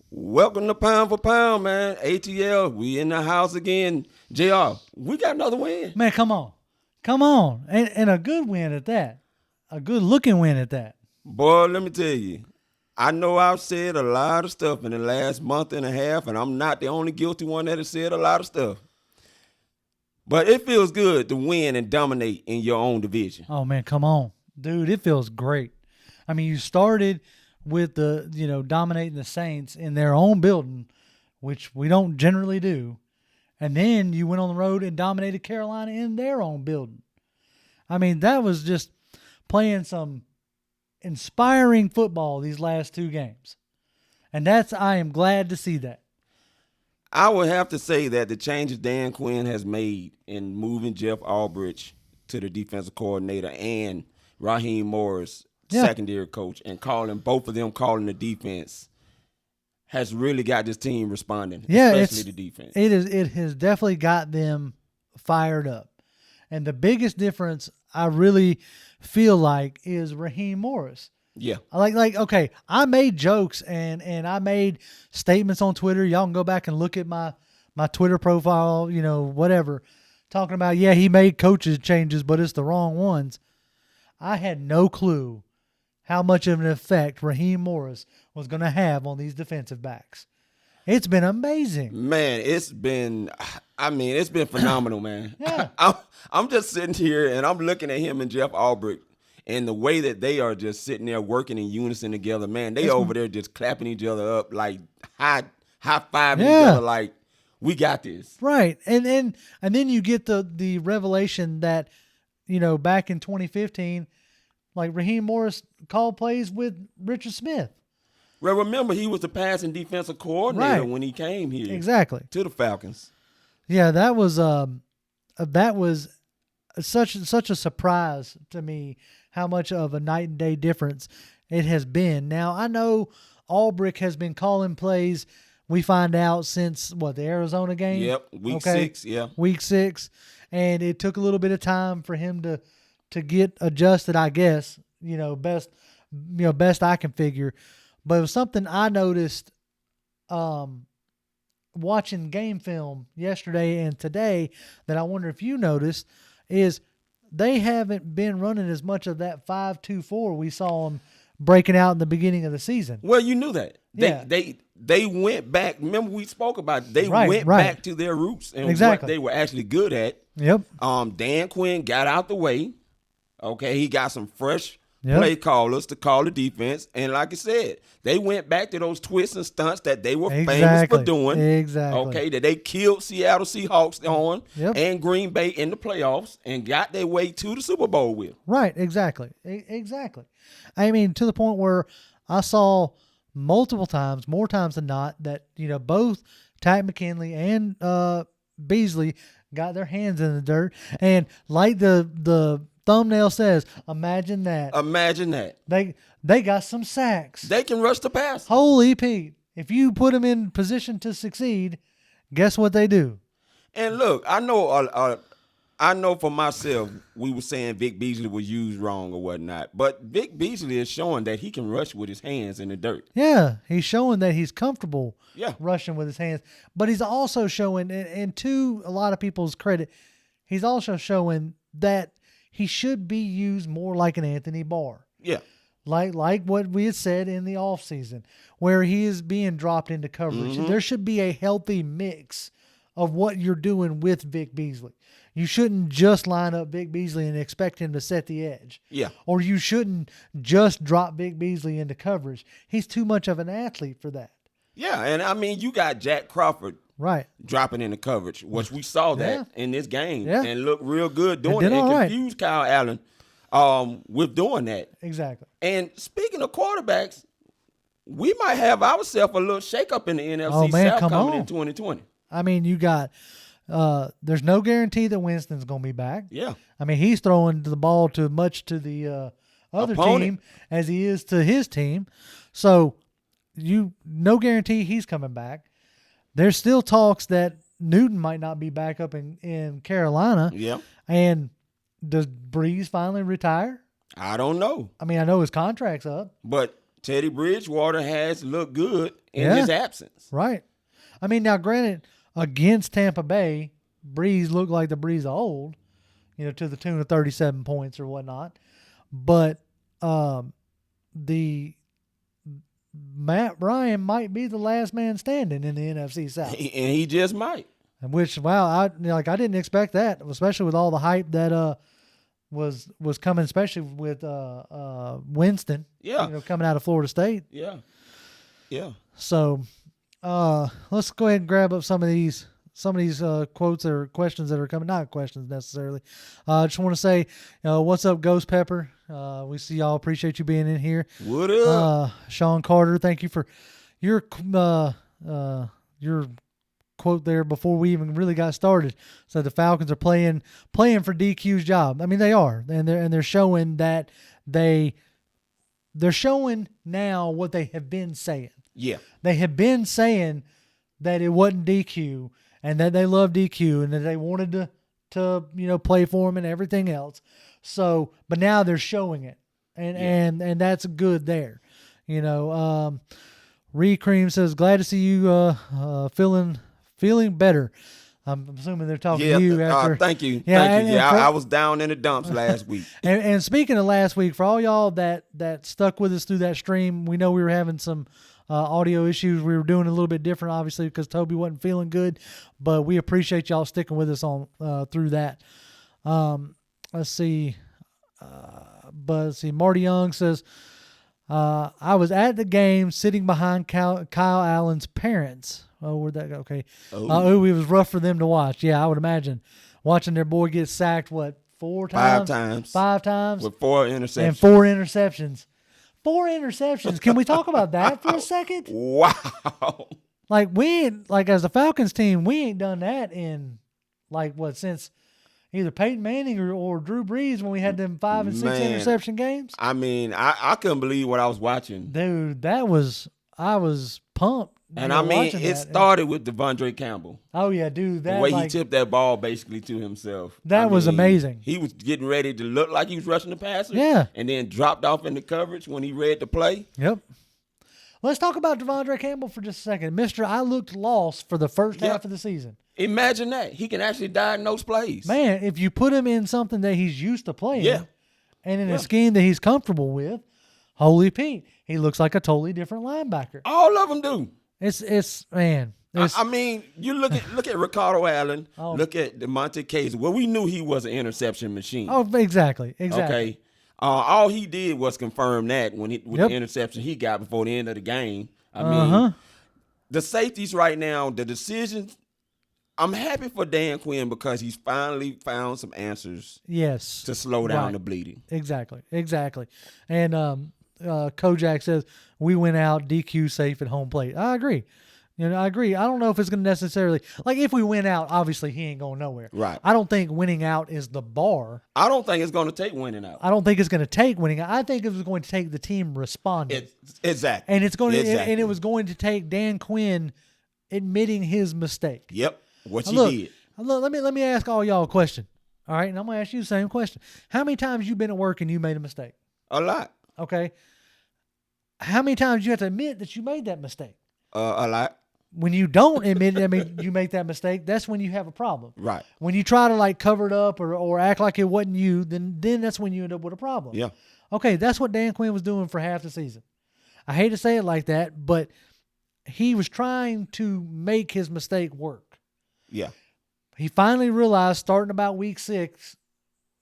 Welcome to Pound for Pound, man. ATL, we in the house again. JR, we got another win. Man, come on. And a good win at that. A good looking win at that. Boy, let me tell you, I know I've said a lot of stuff in the last month and a half, and I'm not the only guilty one that has said a lot of stuff. But it feels good to win and dominate in your own division. Oh, man, come on. Dude, it feels great. I mean, you started with dominating the Saints in their own building, which we don't generally do. And then you went on the road and dominated Carolina in their own building. I mean, that was just playing some inspiring football these last two games. And I am glad to see that. I would have to say that the changes Dan Quinn has made in moving Jeff Albrecht to the defensive coordinator and Raheem Morris, secondary coach, and both of them calling the defense has really got this team responding, especially the defense. It has definitely got them fired up. And the biggest difference I really feel like is Raheem Morris. Yeah. Okay, I made jokes and I made statements on Twitter. Y'all can go back and look at my Twitter profile, whatever, talking about, he made coaches changes, but it's the wrong ones. I had no clue how much of an effect Raheem Morris was going to have on these defensive backs. It's been amazing. Man, it's been phenomenal, man. Yeah. I'm just sitting here and I'm looking at him and Jeff Albrecht and the way that they are just sitting there working in unison together. Man, they over there just clapping each other up, like high-fiving each other, like, we got this. Right. And then you get the revelation that, back in 2015, like Raheem Morris called plays with Richard Smith. Well, remember, he was the passing defensive coordinator when he came here. Exactly. To the Falcons. Yeah, that was such a surprise to me how much of a night and day difference it has been. Now, I know Albrecht has been calling plays, we find out, since, the Arizona game? Yep, week 6, yeah. Week 6, and it took a little bit of time for him to get adjusted, I guess, best I can figure. But it was something I noticed watching game film yesterday and today that I wonder if you noticed is they haven't been running as much of that 5-2-4 we saw them breaking out in the beginning of the season. Well, you knew that. They went back. Remember, we spoke about it. They went back to their roots and what they were actually good at. Yep. Dan Quinn got out the way. Okay, he got some fresh play callers to call the defense. And like I said, they went back to those twists and stunts that they were famous for doing. Exactly. Okay, that they killed Seattle Seahawks on and Green Bay in the playoffs and got their way to the Super Bowl with. Right, exactly. I mean, to the point where I saw multiple times, more times than not, that, both Ty McKinley and Beasley got their hands in the dirt. And like the thumbnail says, imagine that. Imagine that. They got some sacks. They can rush the pass. Holy Pete. If you put them in position to succeed, guess what they do? And look, I know for myself, we were saying Vic Beasley was used wrong or whatnot. But Vic Beasley is showing that he can rush with his hands in the dirt. Yeah, he's showing that he's comfortable rushing with his hands. But he's also showing, and to a lot of people's credit, he's also showing that he should be used more like an Anthony Barr. Yeah. Like what we had said in the offseason, where he is being dropped into coverage. Mm-hmm. There should be a healthy mix of what you're doing with Vic Beasley. You shouldn't just line up Vic Beasley and expect him to set the edge. Yeah. Or you shouldn't just drop Vic Beasley into coverage. He's too much of an athlete for that. Yeah, and I mean, you got Jack Crawford dropping into coverage, which we saw that in this game and looked real good doing it and confused Kyle Allen with doing that. Exactly. And speaking of quarterbacks, we might have ourselves a little shakeup in the NFC South coming in 2020. I mean, you got there's no guarantee that Winston's going to be back. Yeah. I mean, he's throwing the ball to the other team as he is to his team. So no guarantee he's coming back. There's still talks that Newton might not be back up in Carolina. Yeah. And does Breeze finally retire? I don't know. I mean, I know his contract's up. But Teddy Bridgewater has looked good in his absence. Right. I mean, now granted, against Tampa Bay, Breeze looked like the Breeze of old, to the tune of 37 points or whatnot. But the Matt Ryan might be the last man standing in the NFC South. And he just might. Which, wow, I didn't expect that, especially with all the hype that was coming, especially with Winston. Yeah. Coming out of Florida State. Yeah. Yeah. So, let's go ahead and grab up some of these quotes or questions that are coming. Not questions necessarily. I just want to say, what's up, Ghost Pepper? We see y'all. Appreciate you being in here. What up? Sean Carter, thank you for your quote there before we even really got started. So the Falcons are playing for DQ's job. I mean, they are, and they're showing that they're showing now what they have been saying. Yeah, they have been saying that it wasn't DQ and that they love DQ and that they wanted to play for him and everything else. So, but now they're showing it, and that's good there. Recream says, glad to see you feeling better. I'm assuming they're talking to you after. Thank you. Yeah, thank you. I was down in the dumps last week. And speaking of last week, for all y'all that stuck with us through that stream, we know we were having some audio issues. We were doing a little bit different, obviously, because Toby wasn't feeling good. But we appreciate y'all sticking with us on through that. Let's see. Marty Young says, I was at the game sitting behind Kyle Allen's parents. Oh, where'd that go? Okay. It was rough for them to watch. Yeah, I would imagine. Watching their boy get sacked, what, 4 times? 5 times. 5 times. With 4 interceptions. And 4 interceptions. 4 interceptions. Can we talk about that for a second? Wow. As the Falcons team, we ain't done that in, since either Peyton Manning or Drew Brees when we had them 5 and 6 interception games. I mean, I couldn't believe what I was watching. Dude, I was pumped. And I mean, it started with Devondre Campbell. Oh, yeah, dude. The way he tipped that ball basically to himself. That was amazing. He was getting ready to look like he was rushing the passer. Yeah. And then dropped off in the coverage when he read the play. Yep. Let's talk about Devondre Campbell for just a second. I looked lost for the first half of the season. Imagine that. He can actually diagnose plays. Man, if you put him in something that he's used to playing and in a scheme that he's comfortable with, holy Pete, he looks like a totally different linebacker. All of them do. I mean, you look at Ricardo Allen, look at DeMonte Casey. Well, we knew he was an interception machine. Oh, exactly. Okay. All he did was confirm that with the interception he got before the end of the game. I mean, the safeties right now, the decisions, I'm happy for Dan Quinn because he's finally found some answers. Yes. To slow down the bleeding. Exactly. And Kojak says, we went out DQ safe at home plate. I agree. I agree. I don't know if it's going to necessarily, if we win out, obviously he ain't going nowhere. Right. I don't think winning out is the bar. I don't think it's going to take winning out. I don't think it's going to take winning out. I think it was going to take the team responding. Exactly. And and it was going to take Dan Quinn admitting his mistake. Yep. Which he did. Look, let me ask all y'all a question. All right, and I'm going to ask you the same question. How many times you been at work and you made a mistake? A lot. Okay. How many times you have to admit that you made that mistake? A lot. When you don't admit it, you make that mistake, that's when you have a problem. Right. When you try to cover it up or act like it wasn't you, then that's when you end up with a problem. Yeah. Okay, that's what Dan Quinn was doing for half the season. I hate to say it like that, but he was trying to make his mistake work. Yeah. He finally realized starting about week 6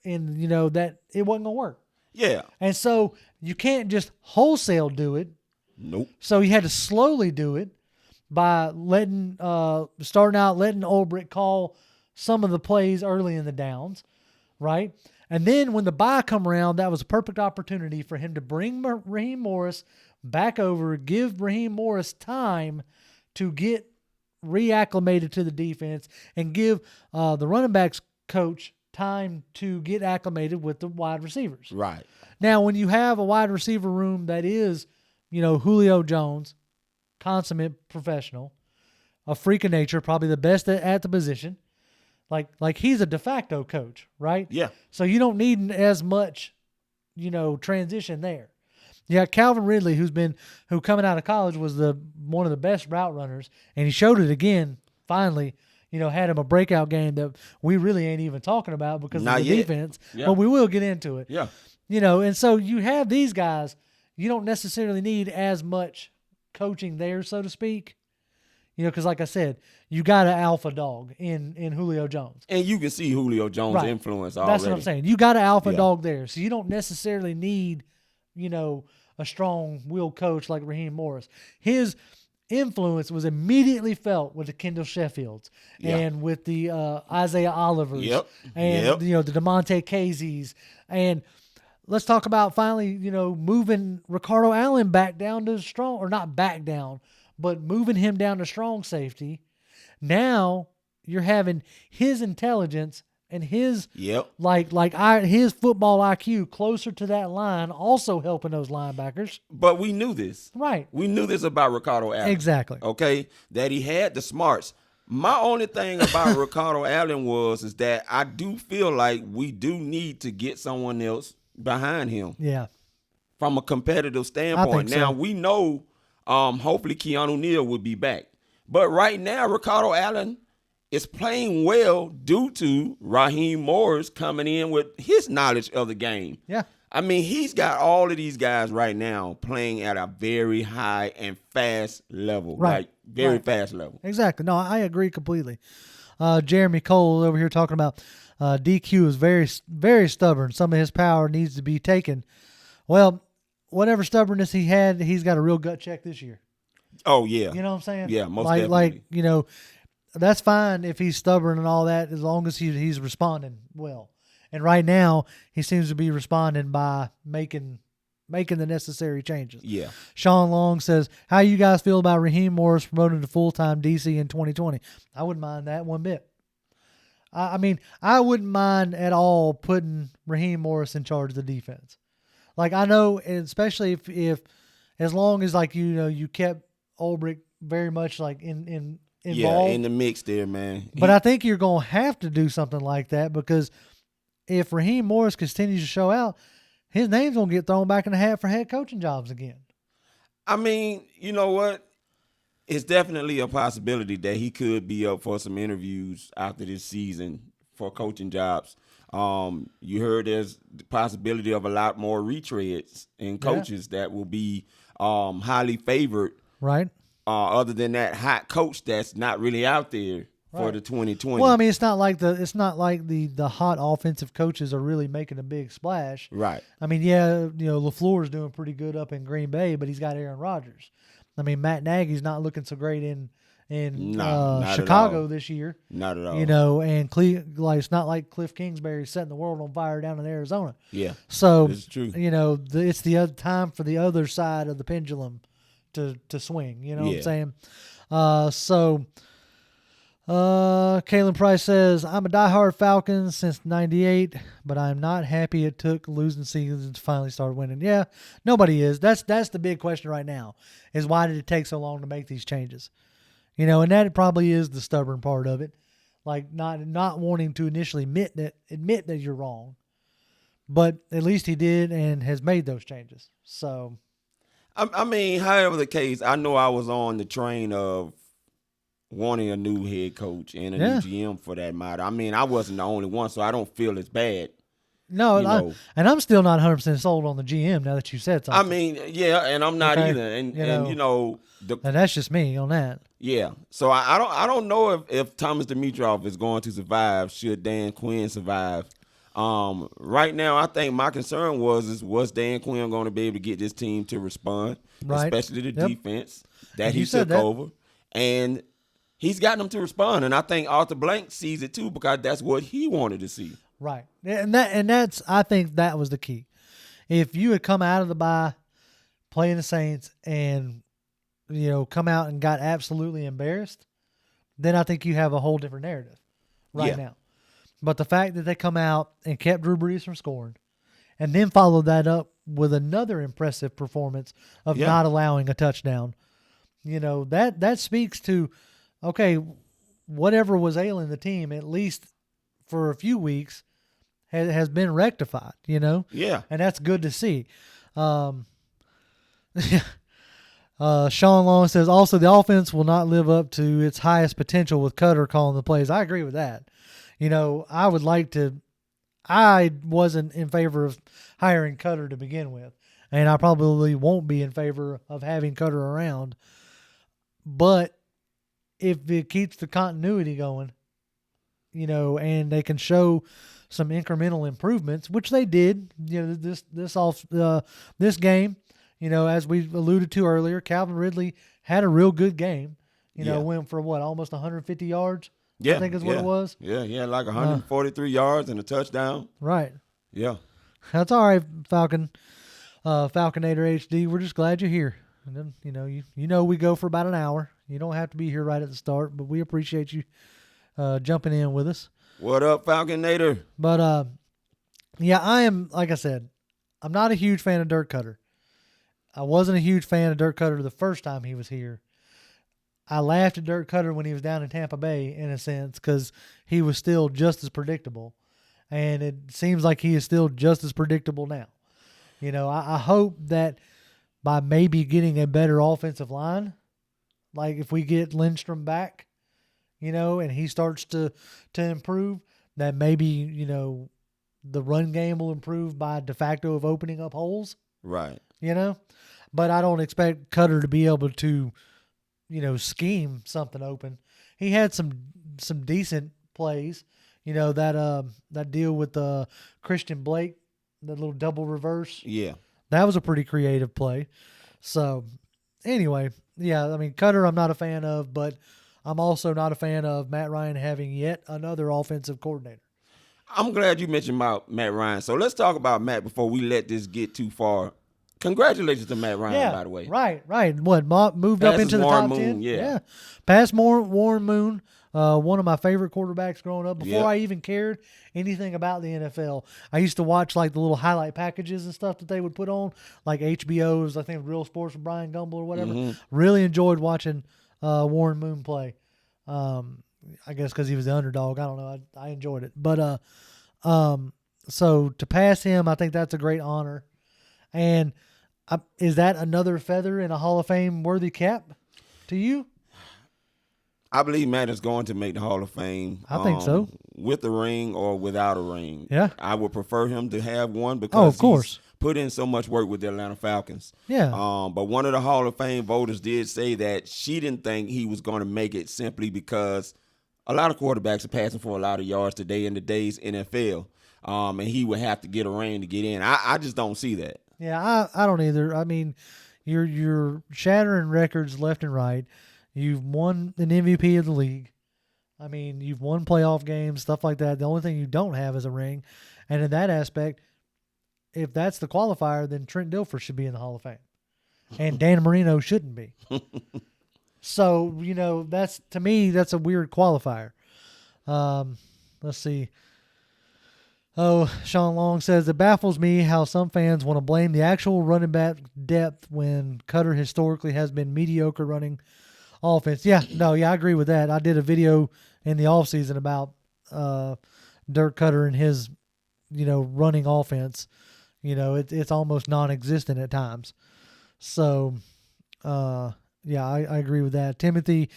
that it wasn't going to work. Yeah. And so you can't just wholesale do it. Nope. So he had to slowly do it by letting Ulbrich call some of the plays early in the downs, right? And then when the bye come around, that was a perfect opportunity for him to bring Raheem Morris back over, give Raheem Morris time to get reacclimated to the defense and give the running backs coach time to get acclimated with the wide receivers. Right. Now, when you have a wide receiver room that is, Julio Jones, consummate professional, a freak of nature, probably the best at the position, like he's a de facto coach, right? Yeah. So you don't need as much, transition there. Yeah, Calvin Ridley, who coming out of college was one of the best route runners, and he showed it again. Finally, had him a breakout game that we really ain't even talking about because Not of the yet. defense. Yeah. But we will get into it. Yeah. And so you have these guys. You don't necessarily need as much coaching there, so to speak. Because like I said, you got an alpha dog in Julio Jones. And you can see Julio Jones' influence already. That's what I'm saying. You got an alpha dog there. So you don't necessarily need, a strong-willed coach like Raheem Morris. His influence was immediately felt with the Kendall Sheffields and with the Isaiah Olivers and, the DeMonte Caseys. And let's talk about finally, moving Ricardo Allen back down to strong, or not back down, but moving him down to strong safety. Now you're having his intelligence and his his football IQ closer to that line, also helping those linebackers. But we knew this. Right. We knew this about Ricardo Allen. Exactly. Okay? That he had the smarts. My only thing about Ricardo Allen is that I do feel like we do need to get someone else behind him. Yeah. From a competitive standpoint. Now, we know hopefully Keanu Neal will be back. But right now, Ricardo Allen is playing well due to Raheem Morris coming in with his knowledge of the game. Yeah. I mean, he's got all of these guys right now playing at a very high and fast level. Right. Very fast level. Exactly. No, I agree completely. Jeremy Cole over here talking about DQ is very, very stubborn. Some of his power needs to be taken. Well, whatever stubbornness he had, he's got a real gut check this year. Oh, yeah. You know what I'm saying? Yeah, most definitely. That's fine if he's stubborn and all that, as long as he's responding well. And right now, he seems to be responding by making the necessary changes. Yeah. Sean Long says, how you guys feel about Raheem Morris promoted to full-time DC in 2020? I wouldn't mind that one bit. I mean, I wouldn't mind at all putting Raheem Morris in charge of the defense. Like, I know, especially if as long as, like, you kept Ulbrich very much, like, involved. Yeah, in the mix there, man. But I think you're going to have to do something like that, because if Raheem Morris continues to show out, his name's going to get thrown back in the hat for head coaching jobs again. I mean, you know what? It's definitely a possibility that he could be up for some interviews after this season for coaching jobs. You heard there's the possibility of a lot more retreads and coaches that will be highly favored. Right. Other than that hot coach that's not really out there for the 2020. Well, I mean, it's not like the hot offensive coaches are really making a big splash. Right. I mean, LaFleur's doing pretty good up in Green Bay, but he's got Aaron Rodgers. I mean, Matt Nagy's not looking so great in Chicago this year. Not at all. And it's not like Cliff Kingsbury's setting the world on fire down in Arizona. Yeah. So it's true. It's the other time for the other side of the pendulum to swing. You know what I'm saying? Kalen Price says, I'm a diehard Falcons since '98, but I'm not happy it took losing seasons to finally start winning. Yeah, nobody is. That's the big question right now, is why did it take so long to make these changes? And that probably is the stubborn part of it, like not wanting to initially admit that you're wrong, but at least he did and has made those changes. So, I mean, however the case, I know I was on the train of wanting a new head coach and a new GM for that matter. I mean, I wasn't the only one, so I don't feel as bad. No, and I'm still not 100% sold on the GM now that you said something. I mean, yeah, and I'm not either. And and that's just me on that. Yeah. So I don't know if Thomas Dimitroff is going to survive should Dan Quinn survive. Right now, I think my concern was Dan Quinn going to be able to get this team to respond, especially the defense that he took over. And he's gotten them to respond, and I think Arthur Blank sees it too, because that's what he wanted to see. Right, and that's I think that was the key. If you had come out of the bye, playing the Saints, and come out and got absolutely embarrassed, then I think you have a whole different narrative now. But the fact that they come out and kept Drew Brees from scoring, and then followed that up with another impressive performance of not allowing a touchdown, that speaks to, okay, whatever was ailing the team, at least for a few weeks, has been rectified, Yeah. And that's good to see. Sean Long says, also, the offense will not live up to its highest potential with Cutter calling the plays. I agree with that. I wasn't in favor of hiring Cutter to begin with, and I probably won't be in favor of having Cutter around. But if it keeps the continuity going, and they can show some incremental improvements, which they did, this game, as we alluded to earlier, Calvin Ridley had a real good game. Went for almost 150 yards. Yeah, I think is what it was. Yeah, like 143 yards and a touchdown. Right. Yeah. That's all right, Falconator HD. We're just glad you're here. And then, we go for about an hour. You don't have to be here right at the start, but we appreciate you jumping in with us. What up, Falconator? But, I am, like I said, I'm not a huge fan of Dirk Cutter. I wasn't a huge fan of Dirk Cutter the first time he was here. I laughed at Dirk Cutter when he was down in Tampa Bay, in a sense, because he was still just as predictable. And it seems like he is still just as predictable now. I hope that by maybe getting a better offensive line, like if we get Lindstrom back, and he starts to improve, that maybe, the run game will improve by de facto of opening up holes. Right. But I don't expect Cutter to be able to, scheme something open. He had some decent plays, that deal with Christian Blake, that little double reverse. Yeah. That was a pretty creative play. So, anyway, Cutter I'm not a fan of, but I'm also not a fan of Matt Ryan having yet another offensive coordinator. I'm glad you mentioned about Matt Ryan. So let's talk about Matt before we let this get too far. Congratulations to Matt Ryan, by the way. Right. What, moved up into the top 10? Yeah. Past Warren Moon, one of my favorite quarterbacks growing up. Before I even cared anything about the NFL, I used to watch like the little highlight packages and stuff that they would put on, like HBO's, I think Real Sports with Brian Gumble or whatever. Mm-hmm. Really enjoyed watching Warren Moon play. I guess because he was the underdog. I don't know. I enjoyed it. But so to pass him, I think that's a great honor. And is that another feather in a Hall of Fame worthy cap to you? I believe Matt is going to make the Hall of Fame. I think so. With a ring or without a ring. Yeah. I would prefer him to have one because of course. He's put in so much work with the Atlanta Falcons. Yeah. But one of the Hall of Fame voters did say that she didn't think he was going to make it simply because a lot of quarterbacks are passing for a lot of yards today in today's NFL. And he would have to get a ring to get in. I just don't see that. Yeah, I don't either. I mean, you're shattering records left and right. You've won an MVP of the league. I mean, you've won playoff games, stuff like that. The only thing you don't have is a ring. And in that aspect, if that's the qualifier, then Trent Dilfer should be in the Hall of Fame. And Dan Marino shouldn't be. So, to me, that's a weird qualifier. Let's see. Oh, Sean Long says, it baffles me how some fans want to blame the actual running back depth when Cutter historically has been mediocre running offense. I agree with that. I did a video in the offseason about Dirk Cutter and his, running offense. It's almost non-existent at times. So, I agree with that. Timothy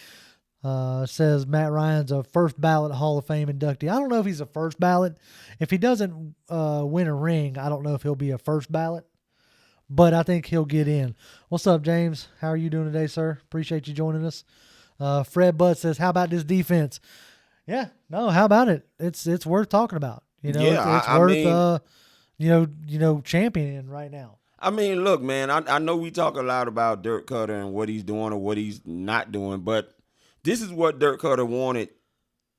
says Matt Ryan's a first ballot Hall of Fame inductee. I don't know if he's a first ballot. If he doesn't win a ring, I don't know if he'll be a first ballot, but I think he'll get in. What's up, James? How are you doing today, sir? Appreciate you joining us. Fred Butt says, how about this defense? Yeah, no, how about it? It's worth talking about. It's worth championing right now. I mean, look, man, I know we talk a lot about Dirk Cutter and what he's doing or what he's not doing, but this is what Dirk Cutter wanted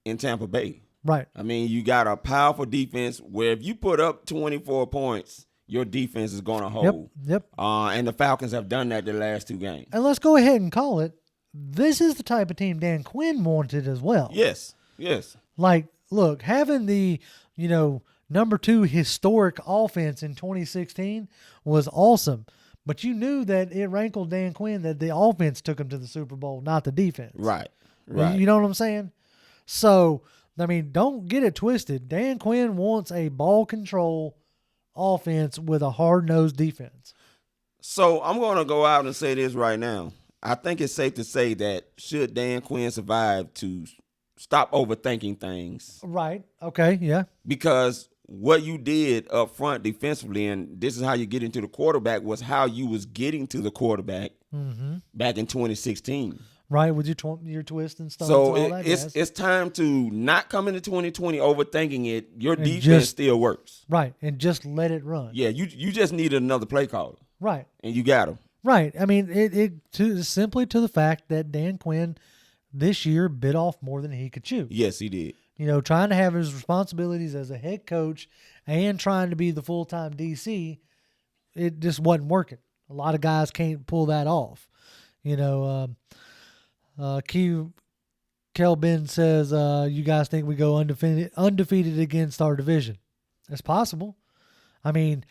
in Tampa Bay. Right. I mean, you got a powerful defense where if you put up 24 points, your defense is going to hold. Yep. And the Falcons have done that the last two games. And let's go ahead and call it. This is the type of team Dan Quinn wanted as well. Yes. Like, look, having the, number 2 historic offense in 2016 was awesome. But you knew that it rankled Dan Quinn that the offense took him to the Super Bowl, not the defense. Right. You know what I'm saying? So, I mean, don't get it twisted. Dan Quinn wants a ball control offense with a hard-nosed defense. So I'm going to go out and say this right now. I think it's safe to say that should Dan Quinn survive, to stop overthinking things. Right. Okay. Yeah. Because what you did up front defensively, and this is how you get into the quarterback, was how you was getting to the quarterback back in 2016. Right, with your twist and stuff. So it's time to not come into 2020 overthinking it. Your defense still works. Right, and just let it run. Yeah, you just needed another play caller. Right. And you got him. Right. I mean, simply to the fact that Dan Quinn this year bit off more than he could chew. Yes, he did. You know, trying to have his responsibilities as a head coach and trying to be the full-time DC, it just wasn't working. A lot of guys can't pull that off. You know, Kelvin says, you guys think we go undefeated against our division? It's possible. I mean,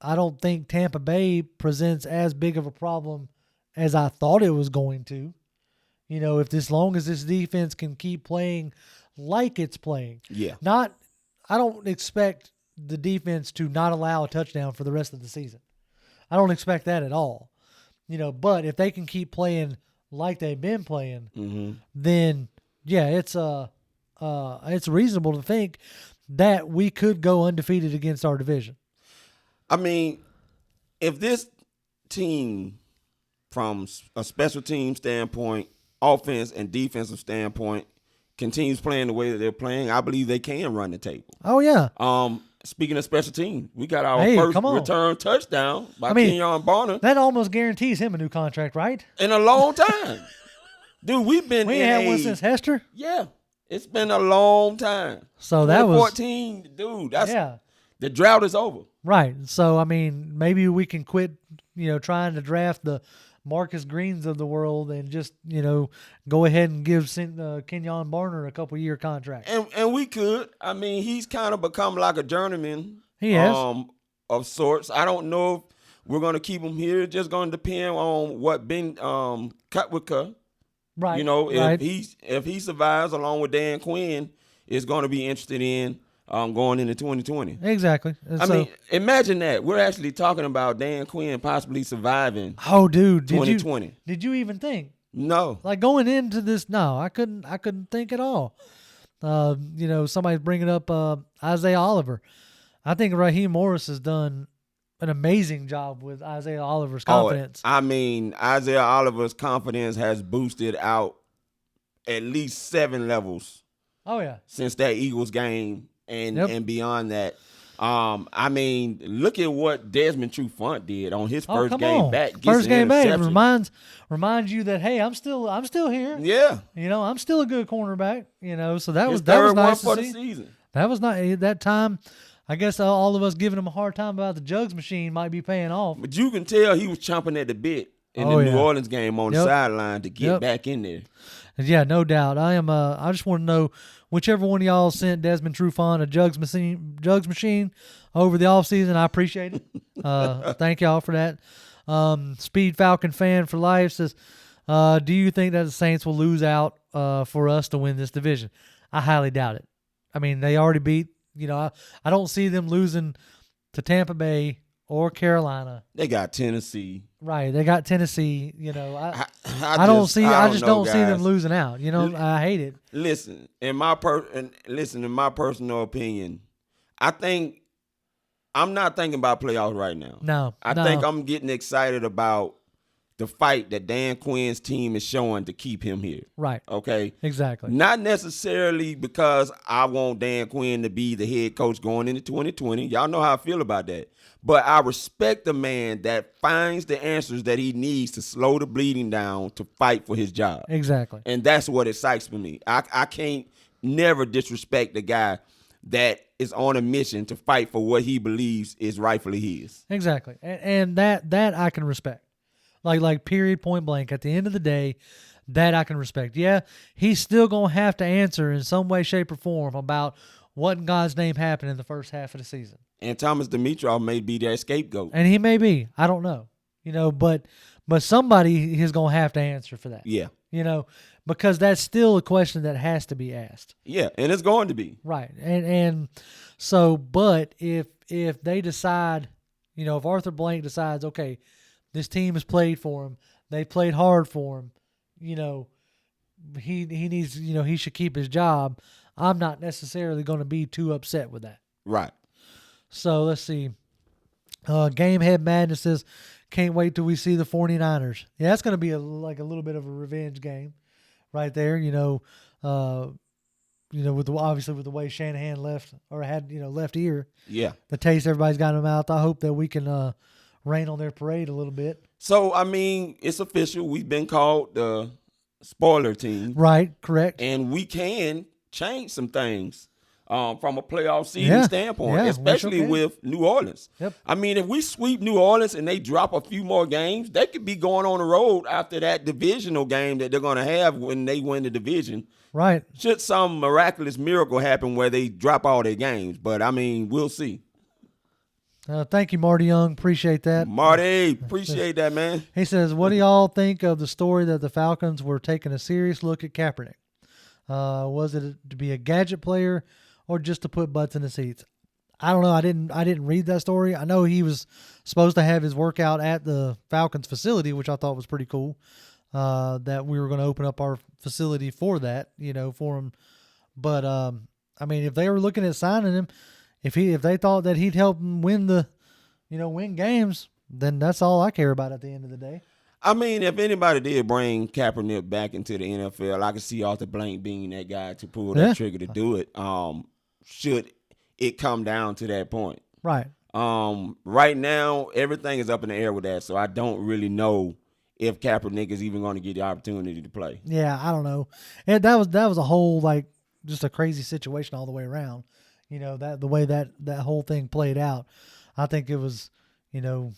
I don't think Tampa Bay presents as big of a problem as I thought it was going to. You know, if as long as this defense can keep playing like it's playing. Yeah. I don't expect the defense to not allow a touchdown for the rest of the season. I don't expect that at all. You know, but if they can keep playing like they've been playing, then yeah, it's reasonable to think that we could go undefeated against our division. I mean, if this team, from a special team standpoint, offense and defensive standpoint, continues playing the way that they're playing, I believe they can run the table. Oh yeah. Speaking of special teams, we got our first return touchdown by Kenyon Barner. That almost guarantees him a new contract, right? In a long time. Dude, we ain't had one since Hester? Yeah. It's been a long time. So that was 14, dude. The drought is over. Right. So I mean, maybe we can quit, trying to draft the Marcus Greens of the world and just, go ahead and give Kenyon Barner a couple-year contract. And we could. I mean, he's kind of become like a journeyman. He has. Of sorts. I don't know if we're going to keep him here. It's just going to depend on what Ben Kutwicka. Right. If he survives along with Dan Quinn, is going to be interested in going into 2020. Exactly. I mean, imagine that. We're actually talking about Dan Quinn possibly surviving 2020. Did you even think? No. Like going into this, no, I couldn't think at all. Somebody's bringing up Isaiah Oliver. I think Raheem Morris has done an amazing job with Isaiah Oliver's confidence. I mean, Isaiah Oliver's confidence has boosted out at least 7 levels. Oh, yeah. Since that Eagles game. And beyond that, I mean, look at what Desmond Trufant did on his first game back. First game back reminds you that, hey, I'm still here. Yeah, I'm still a good cornerback. So that was nice one for to the see. Season. That was not that time. I guess all of us giving him a hard time about the jugs machine might be paying off. But you can tell he was chomping at the bit in the New Orleans game on the sideline to get back in there. Yeah, no doubt. I just want to know, whichever one of y'all sent Desmond Trufant a jugs machine over the offseason, I appreciate it. Thank y'all for that. Speed Falcon fan for life says, do you think that the Saints will lose out for us to win this division? I highly doubt it. I mean, they already beat, I don't see them losing to Tampa Bay or Carolina. They got Tennessee. Right, they got Tennessee. I just don't see them losing out. I hate it. Listen, in my personal opinion, I'm not thinking about playoffs right now. No, I think I'm getting excited about the fight that Dan Quinn's team is showing to keep him here. Right. Okay. Exactly. Not necessarily because I want Dan Quinn to be the head coach going into 2020. Y'all know how I feel about that. But I respect the man that finds the answers that he needs to slow the bleeding down to fight for his job. Exactly. And that's what excites me. I can't never disrespect the guy that is on a mission to fight for what he believes is rightfully his. Exactly. And that I can respect. Like period, point blank. At the end of the day, that I can respect. Yeah, he's still going to have to answer in some way, shape, or form about what in God's name happened in the first half of the season. And Thomas Dimitrov may be their scapegoat. And he may be. I don't know. But somebody is going to have to answer for that. Yeah. Because that's still a question that has to be asked. Yeah, and it's going to be. Right. And so, but if they decide, if Arthur Blank decides, okay, This team has played for him. They played hard for him. You know, he needs, you know, he should keep his job. I'm not necessarily going to be too upset with that. Right. So let's see. Gamehead Madness says, can't wait till we see the 49ers. Yeah, that's going to be like a little bit of a revenge game right there. Obviously with the way Shanahan left or had, left ear. Yeah. The taste everybody's got in their mouth. I hope that we can rain on their parade a little bit. So, I mean, it's official. We've been called the spoiler team. Right, correct. And we can change some things from a playoff seeding standpoint, especially with New Orleans. Yep. I mean, if we sweep New Orleans and they drop a few more games, they could be going on the road after that divisional game that they're going to have when they win the division. Right. Should some miraculous miracle happen where they drop all their games. But, I mean, we'll see. Thank you, Marty Young. Appreciate that. Marty, appreciate that, man. He says, what do y'all think of the story that the Falcons were taking a serious look at Kaepernick? Was it to be a gadget player or just to put butts in the seats? I don't know. I didn't read that story. I know he was supposed to have his workout at the Falcons facility, which I thought was pretty cool. That we were going to open up our facility for that, for him. But I mean, if they were looking at signing him, if they thought that he'd help them win win games, then that's all I care about at the end of the day. I mean, if anybody did bring Kaepernick back into the NFL, I could see Arthur Blank being that guy to pull that trigger to do it. Should it come down to that point. Right. Right now, everything is up in the air with that, so I don't really know if Kaepernick is even going to get the opportunity to play. Yeah, I don't know. And that was a whole, just a crazy situation all the way around. That the way that whole thing played out, I think it was, I don't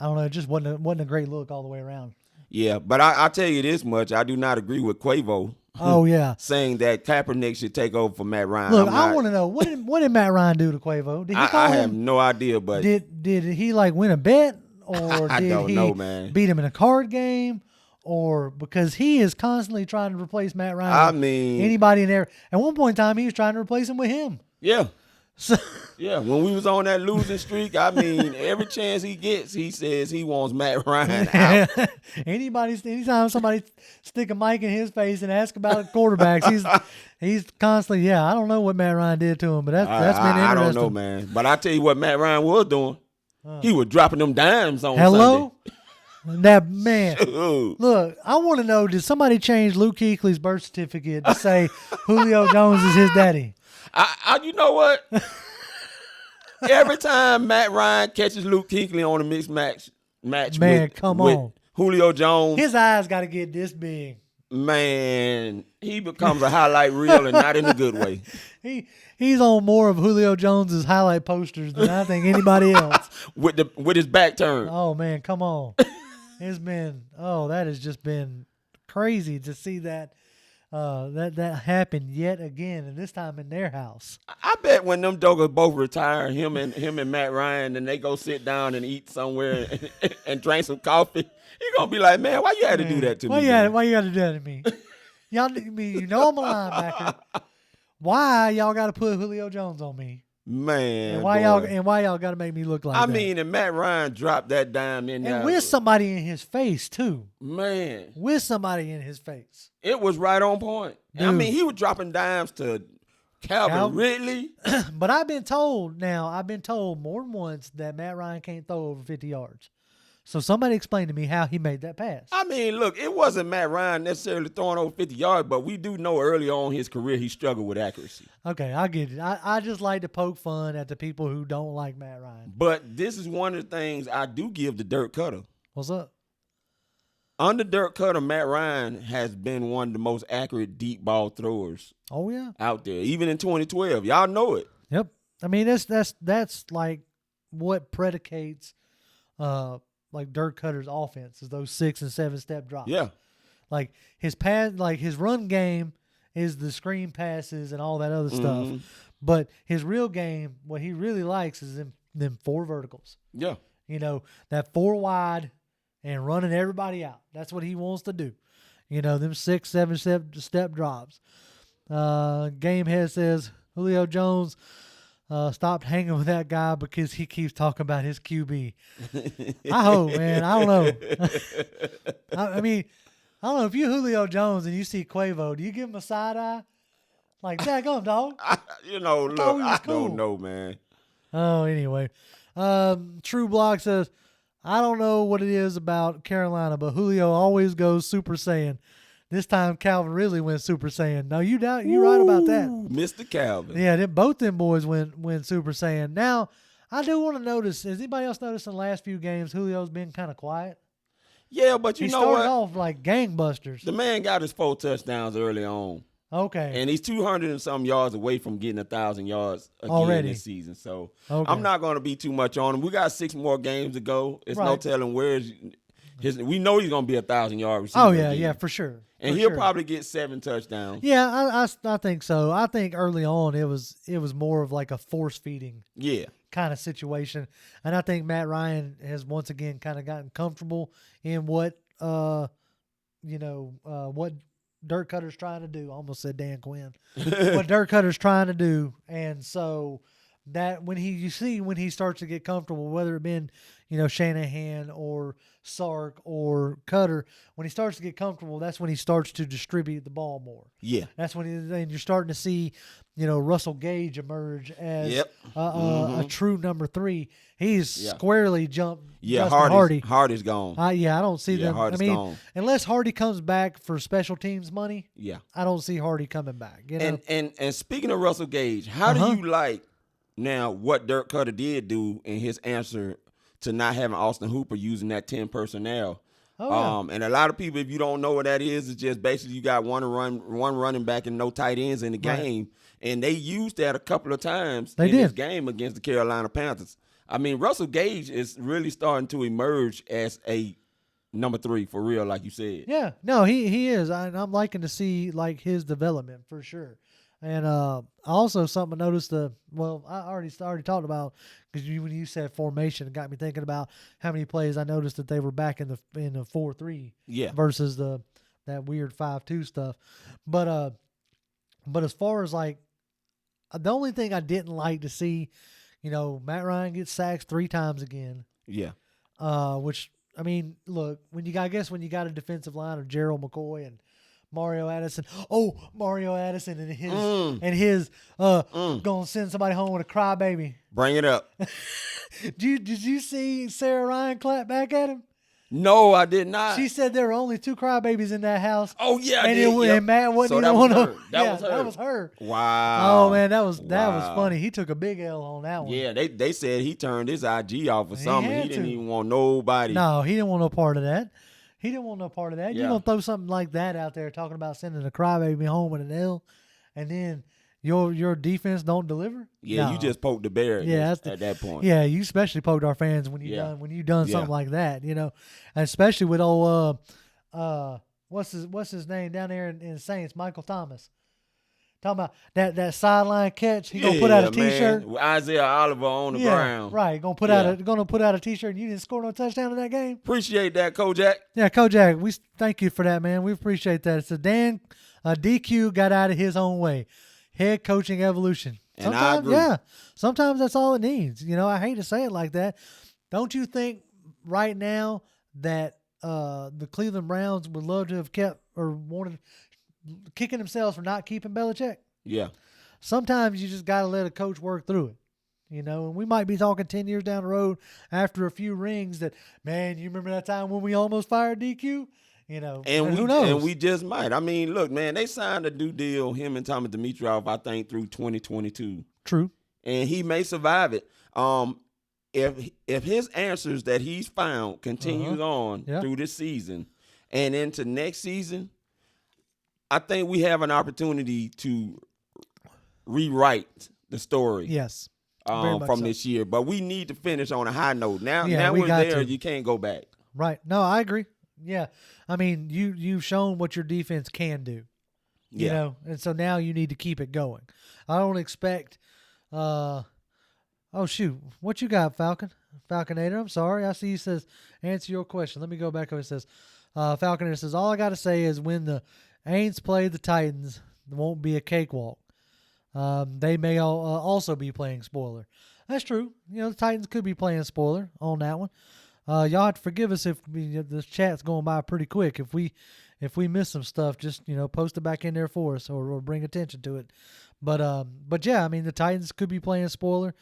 know, it just wasn't a great look all the way around. Yeah, but I'll tell you this much. I do not agree with Quavo. Oh, yeah. Saying that Kaepernick should take over for Matt Ryan. Look, I want to know, what did Matt Ryan do to Quavo? Did he I have no idea, but did he win a bet? Or I did don't he know, man. beat him in a card game? Or because he is constantly trying to replace Matt Ryan. I mean, anybody in there. At one point in time, he was trying to replace him with him. Yeah. So yeah, when we was on that losing streak, I mean, every chance he gets, he says he wants Matt Ryan out. Anytime somebody stick a mic in his face and ask about quarterbacks, he's constantly, I don't know what Matt Ryan did to him, but that's been interesting. I don't know, man. But I tell you what Matt Ryan was doing. He was dropping them dimes on Hello? Sunday. That man. Look, I want to know, did somebody change Luke Kuechly's birth certificate to say Julio Jones is his daddy? You know what? Every time Matt Ryan catches Luke Kuechly on a mixed match man, with Julio Jones, his eyes got to get this big. Man, he becomes a highlight reel and not in a good way. He's on more of Julio Jones's highlight posters than I think anybody else. with his back turned. Oh man, come on! That has just been crazy to see that. That happened yet again, and this time in their house. I bet when them dogos both retire, him and Matt Ryan, and they go sit down and eat somewhere and drink some coffee, he gonna be like, man, why you had to do that to me? Why you got to do that to me? Y'all, I'm a linebacker. Why y'all got to put Julio Jones on me? Man, and why y'all got to make me look like that? I mean, and Matt Ryan dropped that dime in there. And with somebody in his face, too. Man. With somebody in his face. It was right on point. Dude. I mean, he was dropping dimes to Calvin Ridley. But I've been told more than once that Matt Ryan can't throw over 50 yards. So somebody explain to me how he made that pass. I mean, look, it wasn't Matt Ryan necessarily throwing over 50 yards, but we do know early on in his career he struggled with accuracy. Okay, I get it. I just like to poke fun at the people who don't like Matt Ryan. But this is one of the things I do give the Dirk Cutter. What's up? Under Dirk Cutter, Matt Ryan has been one of the most accurate deep ball throwers. Oh yeah, out there, even in 2012. Y'all know it. Yep. I mean, that's like what predicates like Dirk Cutter's offense is those 6 and 7 step drops. Yeah. Like his run game is the screen passes and all that other stuff. But his real game, what he really likes is them 4 verticals. Yeah. That 4 wide and running everybody out. That's what he wants to do. Them 6, 7 step drops. Gamehead says Julio Jones stopped hanging with that guy because he keeps talking about his QB. I hope, man. I don't know. I mean, I don't know. If you Julio Jones and you see Quavo, do you give him a side eye? Like, daggone, dog. Look, I don't know, man. Oh, anyway. True Block says, I don't know what it is about Carolina, but Julio always goes Super Saiyan. This time Calvin Ridley went Super Saiyan. No, you right about that. Mr. Calvin. Yeah, both them boys went Super Saiyan. Now, I do want to notice, has anybody else noticed in the last few games Julio's been kind of quiet? Yeah, but you know what? He started off like gangbusters. The man got his 4 touchdowns early on. Okay. And he's 200 and some yards away from getting 1,000 yards again already this season. So okay. I'm not going to be too much on him. We got 6 more games to go. It's no telling where we know he's going to be 1,000-yard receiver. Oh, yeah, again. yeah, for sure. And he'll probably get 7 touchdowns. Yeah, I think so. I think early on it was more of like a force feeding kind of situation. And I think Matt Ryan has once again kind of gotten comfortable in what what Dirk Cutter's trying to do. I almost said Dan Quinn. What Dirk Cutter's trying to do. And so that when he starts to get comfortable, whether it been, Shanahan or Sark or Cutter, when he starts to get comfortable, that's when he starts to distribute the ball more. Yeah. That's when and you're starting to see, Russell Gage emerge as a true number 3. He's squarely jumped. Yeah, Hardy's gone. I don't see them. Hardy's gone. Unless Hardy comes back for special teams money, I don't see Hardy coming back. And speaking of Russell Gage, how do you like now what Dirk Cutter did do in his answer to not having Austin Hooper using that 10 personnel? And a lot of people, if you don't know what that is, it's just basically you got one running back and no tight ends in the game. And they used that a couple of times this game against the Carolina Panthers. I mean, Russell Gage is really starting to emerge as a number 3 for real, like you said. Yeah, no, he is. I'm liking to see like his development for sure. And also something I noticed. I already talked about because when you said formation, it got me thinking about how many plays I noticed that they were back in the 4-3 versus that weird 5-2 stuff. But as far as like the only thing I didn't like to see, Matt Ryan gets sacked 3 times again. Yeah. Which I mean, look, when you got a defensive line of Gerald McCoy and Mario Addison. Oh, Mario Addison and his gonna send somebody home with a crybaby. Bring it up. Did you see Sarah Ryan clap back at him? No, I did not. She said there were only 2 crybabies in that house. Oh yeah, and Matt wasn't even one of them. That was her. Wow. Oh man, that was funny. He took a big L on that one. Yeah, they said he turned his IG off or something. He didn't even want nobody. No, he didn't want no part of that. He didn't want no part of that. You're going to throw something like that out there talking about sending a crybaby home with an L, and then your defense don't deliver? Yeah, you just poked the bear at that point. Yeah, you especially poked our fans when you done something like that, and especially with old what's his name down there in Saints, Michael Thomas. Talking about that sideline catch, he gonna put out a T-shirt. With Isaiah Oliver on the ground. Right, gonna put out a T-shirt, and you didn't score no touchdown in that game. Appreciate that, Kojak. Yeah, Kojak, we thank you for that, man. We appreciate that. It's DQ got out of his own way. Head coaching evolution. And I agree. Yeah, sometimes that's all it needs. I hate to say it like that. Don't you think right now that the Cleveland Browns would love to have kept or wanted kicking themselves for not keeping Belichick? Yeah. Sometimes you just got to let a coach work through it. And we might be talking 10 years down the road after a few rings that, man, you remember that time when we almost fired DQ? And who knows? And we just might. I mean, look, man, they signed a new deal, him and Tommy Dimitroff, I think, through 2022. True. And he may survive it. If his answers that he's found continues on through this season and into next season, I think we have an opportunity to rewrite the story. Yes. From this year. But we need to finish on a high note. Now we're there. You can't go back. Right. No, I agree. Yeah. I mean, you've shown what your defense can do. And so now you need to keep it going. I don't expect oh shoot. What you got, Falconator? I'm sorry. I see you says answer your question. Let me go back over. It says Falconator says, all I gotta say is when the Aints play the Titans, it won't be a cakewalk. they may also be playing spoiler. That's true. The Titans could be playing spoiler on that one. Y'all have to forgive us if this chat's going by pretty quick. If we miss some stuff, just post it back in there for us or bring attention to it. But yeah, I mean the Titans could be playing spoiler.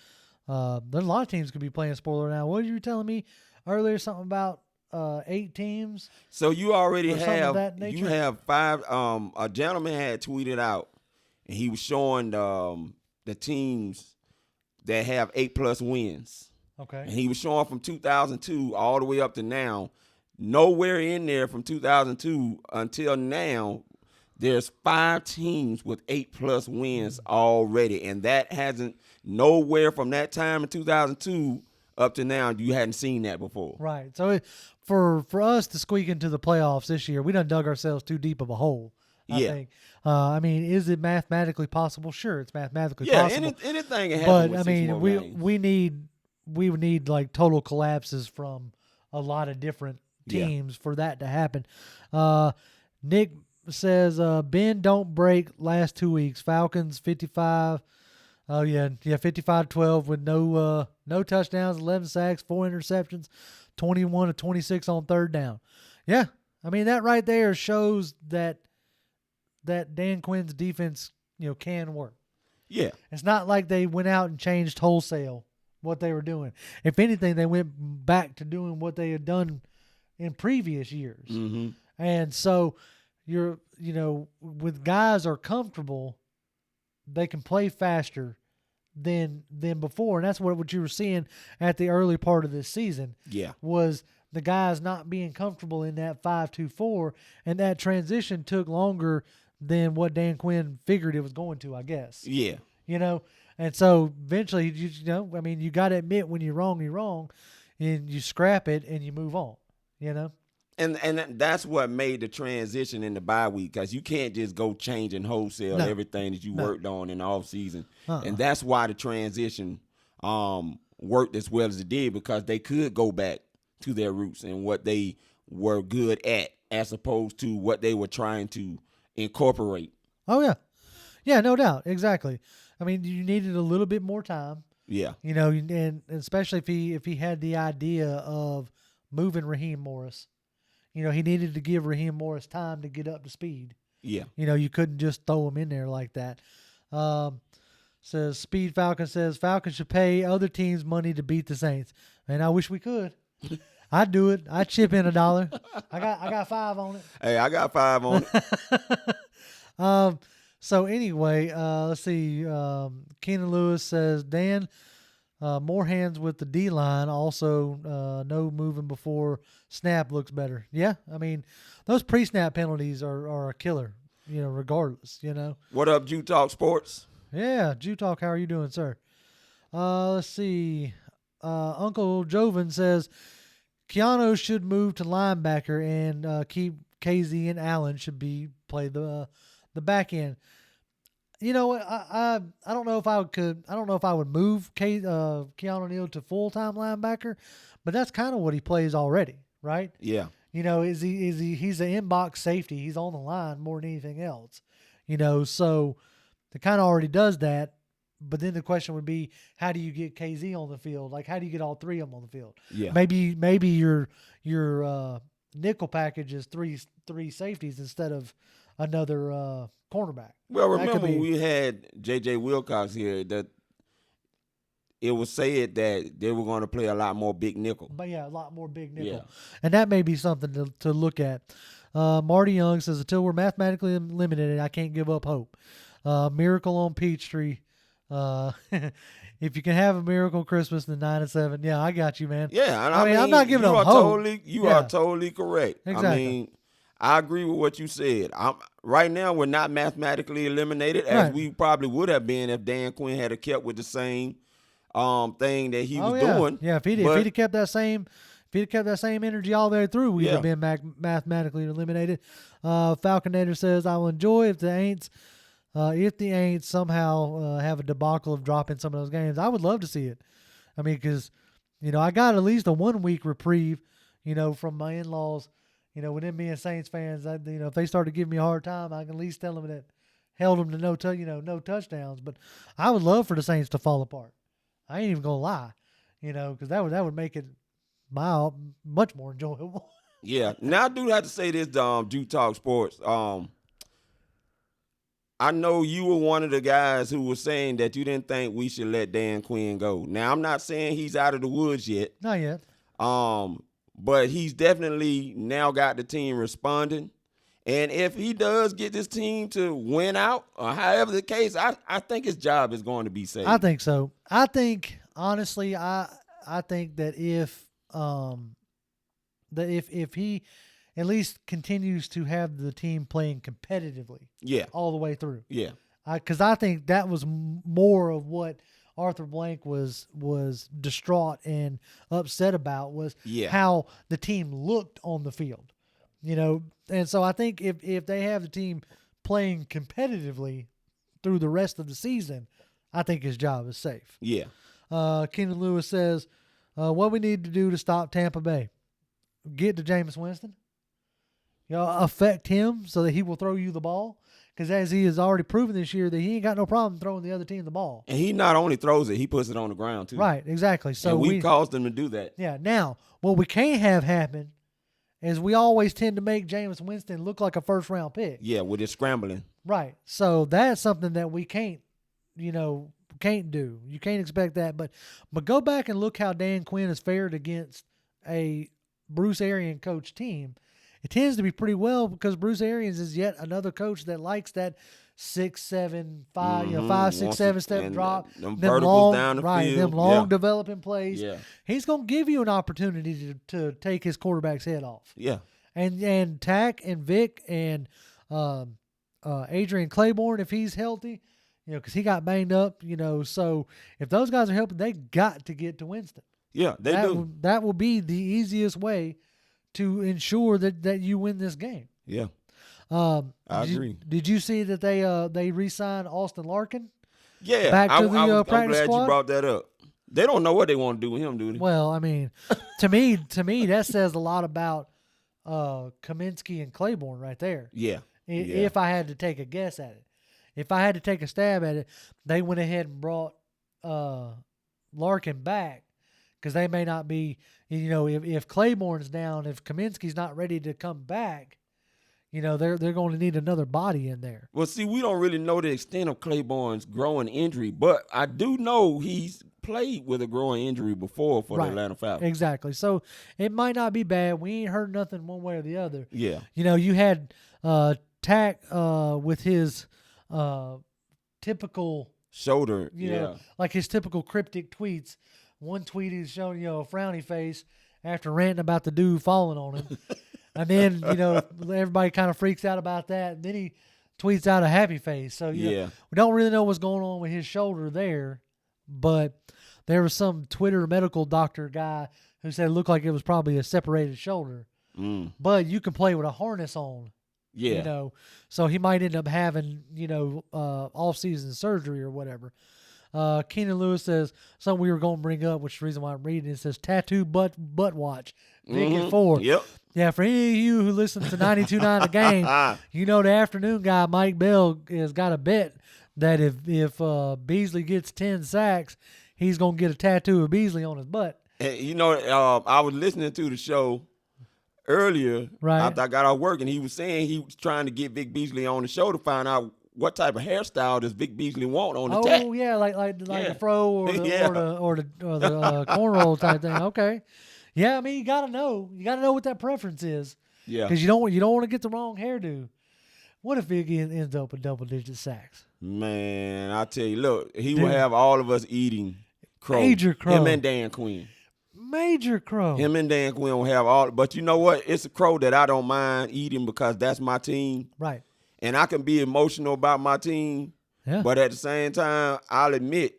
There's a lot of teams could be playing spoiler now. What were you telling me earlier? Something about 8 teams. So you already have have 5. A gentleman had tweeted out, and he was showing the teams that have 8+ wins. Okay. And he was showing from 2002 all the way up to now. Nowhere in there from 2002 until now, there's 5 teams with 8+ wins already. And that hasn't, nowhere from that time in 2002 up to now, you hadn't seen that before. Right. So for us to squeak into the playoffs this year, we done dug ourselves too deep of a hole. I think. I mean, is it mathematically possible? Sure, it's mathematically possible. Yeah, anything can happen. But I mean, we would need like total collapses from a lot of different teams for that to happen. Nick says, Ben, don't break last 2 weeks. Falcons 55. Oh yeah, 55-12 with no touchdowns, 11 sacks, 4 interceptions, 21 of 26 on third down. Yeah, I mean that right there shows that Dan Quinn's defense, can work. Yeah, it's not like they went out and changed wholesale what they were doing. If anything, they went back to doing what they had done in previous years. Mm-hmm. And so with guys are comfortable, they can play faster than before, and that's what you were seeing at the early part of this season. Yeah, was the guys not being comfortable in that 5-2-4, and that transition took longer than what Dan Quinn figured it was going to, I guess. Yeah, and so eventually, you got to admit when you're wrong, and you scrap it and you move on. And that's what made the transition in the bye week, because you can't just go changing wholesale everything that you worked on in the offseason. And that's why the transition worked as well as it did, because they could go back to their roots and what they were good at, as opposed to what they were trying to incorporate. Oh, yeah. Yeah, no doubt. Exactly. I mean, you needed a little bit more time. Yeah. And especially if he had the idea of moving Raheem Morris. He needed to give Raheem Morris time to get up to speed. Yeah. You couldn't just throw him in there like that. Says Speed Falcon says Falcons should pay other teams money to beat the Saints. Man, I wish we could. I'd do it. I'd chip in $1. I got 5 on it. Hey, I got 5 on it. So anyway, let's see. Keenan Lewis says, Dan, more hands with the D-line. Also, no moving before snap looks better. Yeah, I mean, those pre-snap penalties are a killer, regardless, What up, Jew Talk Sports? Yeah, Jew Talk, how are you doing, sir? Let's see. Uncle Joven says, Keanu should move to linebacker and keep KZ and Allen should play the back end. I don't know if I could. I don't know if I would move Keanu Neal to full-time linebacker, but that's kind of what he plays already, right? Yeah. He's an inbox safety. He's on the line more than anything else. So it kind of already does that. But then the question would be, how do you get KZ on the field? Like, how do you get all 3 of them on the field? Yeah. Maybe your nickel package is three safeties instead of another cornerback. Well, remember we had J.J. Wilcox here, that it was said that they were going to play a lot more big nickel. But yeah, a lot more big nickel. Yeah. And that may be something to look at. Marty Young says, until we're mathematically eliminated, I can't give up hope. Miracle on Peachtree. If you can have a miracle Christmas, then 9-7. Yeah, I got you, man. Yeah, I mean, I'm not giving up hope. You are totally correct. Exactly. I mean, I agree with what you said. Right now, we're not mathematically eliminated, as we probably would have been if Dan Quinn had kept with the same thing that he was doing. Yeah, if he'd have kept that same energy all the way through, we'd have been mathematically eliminated. Falconator says, I will enjoy if the Aints somehow have a debacle of dropping some of those games. I would love to see it. I mean, because, I got at least a 1-week reprieve, from my in-laws. With them being Saints fans, if they start to give me a hard time, I can at least tell them that, held them to no touchdowns. But I would love for the Saints to fall apart. I ain't even gonna lie, because that would make it much more enjoyable. Yeah. Now I do have to say this, Drew Talk Sports. I know you were one of the guys who was saying that you didn't think we should let Dan Quinn go. Now, I'm not saying he's out of the woods yet. Not yet. But he's definitely now got the team responding. And if he does get this team to win out, or however the case, I think his job is going to be safe. I think so. I think, honestly, I think that if he at least continues to have the team playing competitively, all the way through, because I think that was more of what Arthur Blank was distraught and upset about was how the team looked on the field, and so I think if they have the team playing competitively through the rest of the season, I think his job is safe. Yeah. Keenan Lewis says, what we need to do to stop Tampa Bay, get to Jameis Winston, affect him so that he will throw you the ball. Because as he has already proven this year that he ain't got no problem throwing the other team the ball. And he not only throws it, he puts it on the ground too. Right, exactly. So and we caused him to do that. Yeah. Now, what we can't have happen is we always tend to make Jameis Winston look like a first-round pick. Yeah, with his scrambling. Right. So that's something that we can't do. You can't expect that. But go back and look how Dan Quinn has fared against a Bruce Arians coach team. It tends to be pretty well because Bruce Arians is yet another coach that likes that 6, 7, 5, 5, 6, 7 step drop. Them verticals down the field. Them long developing plays. Yeah. He's going to give you an opportunity to take his quarterback's head off. Yeah. And Tack and Vic and Adrian Claiborne, if he's healthy, because he got banged up, so if those guys are helping, they got to get to Winston. Yeah, they do. That will be the easiest way to ensure that you win this game. Yeah. I agree. Did you see that they re-signed Austin Larkin? Yeah. Back to the I'm practice glad squad? you brought that up. They don't know what they want to do with him, do they? Well, I mean, to me, that says a lot about Kaminsky and Claiborne right there. Yeah. If I had to take a guess at it. If I had to take a stab at it, they went ahead and brought Larkin back because they may not be, if Claiborne's down, if Kaminsky's not ready to come back, they're going to need another body in there. Well, see, we don't really know the extent of Claiborne's growing injury, but I do know he's played with a growing injury before for the Atlanta Falcons. Exactly. So it might not be bad. We ain't heard nothing one way or the other. Yeah. You had Tack with his typical shoulder, like his typical cryptic tweets. One tweet is showing a frowny face after ranting about the dude falling on him, and then everybody kind of freaks out about that. And then he tweets out a happy face. So we don't really know what's going on with his shoulder there, but there was some Twitter medical doctor guy who said it looked like it was probably a separated shoulder. But you can play with a harness on. Yeah. So he might end up having, off-season surgery or whatever. Keenan Lewis says something we were going to bring up, which is the reason why I'm reading it. It says tattoo butt watch. Vic at 4. Yep. Yeah, for any of you who listen to 92.9 The Game, the afternoon guy, Mike Bell, has got a bet that if Beasley gets 10 sacks, he's going to get a tattoo of Beasley on his butt. And, I was listening to the show earlier after I got off work, and he was saying he was trying to get Vic Beasley on the show to find out what type of hairstyle does Vic Beasley want on the tack. Oh yeah, like the fro or the cornrow type thing. Okay, yeah. I mean, you gotta know what that preference is. Yeah, because you don't want to get the wrong hairdo. What if Vic ends up with double-digit sacks? Man, I tell you, look, he will have all of us eating crow. Major crow. Him and Dan Quinn. Major crow. Him and Dan Quinn will have all, but you know what? It's a crow that I don't mind eating because that's my team. Right. And I can be emotional about my team, but at the same time, I'll admit,